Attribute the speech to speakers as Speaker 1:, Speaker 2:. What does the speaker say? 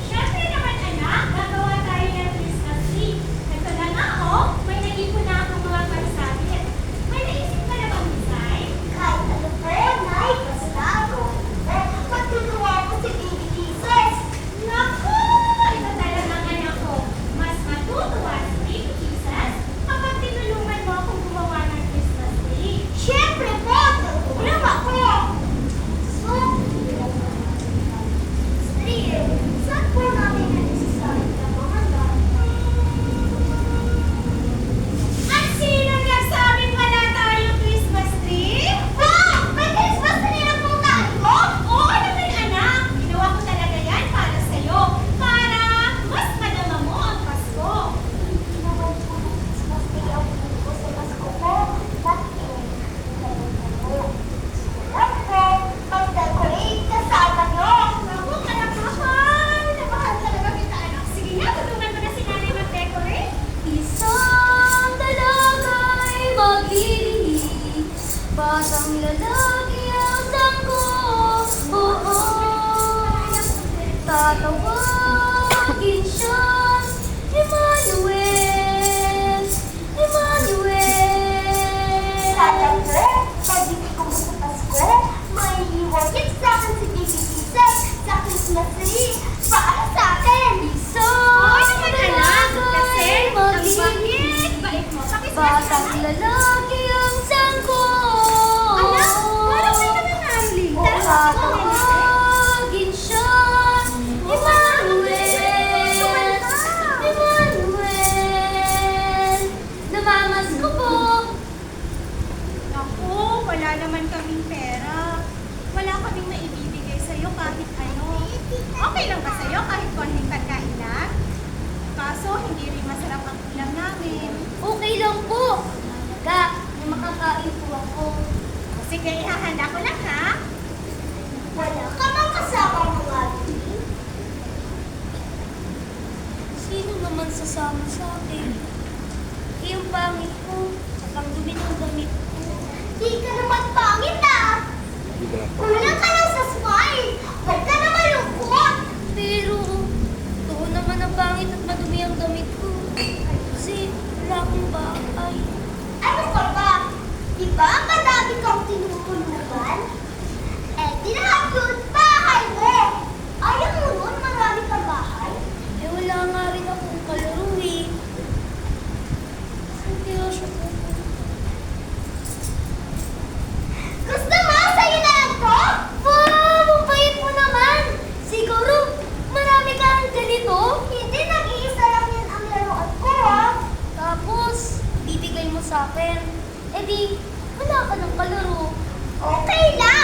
Speaker 1: Siyempre naman anak, gagawa tayo ng Christmas tree. Ito na nga oh, may naipon na akong mga pagsabit. May naisip ka na bang design?
Speaker 2: Kahit ano pa yan, ay, basta ako. Magtutuwa ko si Baby Jesus.
Speaker 1: Naku! Ito talagang anak ko. Mas matutuwa si Baby Jesus kapag tinulungan mo akong gumawa ng Christmas tree.
Speaker 2: Siyempre po, tutulong ako. So, Steve, saan po namin nalisasabi ng mga dami?
Speaker 1: At sino nagsabing wala tayong Christmas tree?
Speaker 2: May Christmas tree na po tayo?
Speaker 1: Oo naman anak! Ginawa ko talaga yan para sa'yo. Para mas madama mo ang Pasko.
Speaker 2: Hindi naman po ng Christmas tree ang po sa Pasko po. Bakit? Mag-decorate kasama nyo.
Speaker 1: Naku, anak mahal! Namahal talaga kita anak. Sige nga, tulungan mo na si nanay mag-decorate.
Speaker 3: Isang dalagay maglilihi, batang lalaki ang sangko. Oo, tatawagin siya, Emmanuel, Emmanuel.
Speaker 2: Sana po, pag-ibig ko sa Pasko, may iwagin sa akin si Baby Jesus sa Christmas tree para sa akin.
Speaker 1: Oo
Speaker 3: Isang
Speaker 1: naman anak. Kasi, ang
Speaker 3: maglilihi,
Speaker 1: bait mo sa Christmas
Speaker 3: batang
Speaker 1: anak.
Speaker 3: lalaki ang sangko.
Speaker 1: Anak, parang may nananalita.
Speaker 3: Tatawagin siya, Emmanuel, Emmanuel. Namamas ko po.
Speaker 1: Naku, wala naman kaming pera. Wala kaming maibibigay sa'yo kahit ano. Okay lang ba sa'yo kahit konting pagkain lang? Kaso, hindi rin masarap ang ulam namin.
Speaker 3: Okay lang po. Ka, may makakain po ako.
Speaker 1: Sige, ihahanda ko lang ha.
Speaker 2: Wala ka mang kasama mga ating.
Speaker 3: Sino naman sasama sa akin? Yung pangit ko, at ang dumi ng damit ko.
Speaker 2: Di ka naman pangit ah. Kulang ka lang sa smile. Huwag ka na malungkot.
Speaker 3: Pero, doon naman ang pangit at madumi ang damit ko. Kasi wala akong bahay.
Speaker 2: Ano ka ba? Di ba madami kang tinutulungan? Eh, di lahat yun bahay mo. Ayaw mo nun, marami kang bahay.
Speaker 3: Eh wala nga rin akong kalaro eh. Saan kaya siya pupunta?
Speaker 2: Gusto mo? Sa'yo na lang to?
Speaker 3: Wow! Ang bait mo naman! Siguro, marami kang ganito?
Speaker 2: Hindi, nag-iisa lang yan ang laruan ko ah.
Speaker 3: Tapos, bibigay mo sa akin. Eh di, wala ka ng kalaro.
Speaker 2: Okay lang.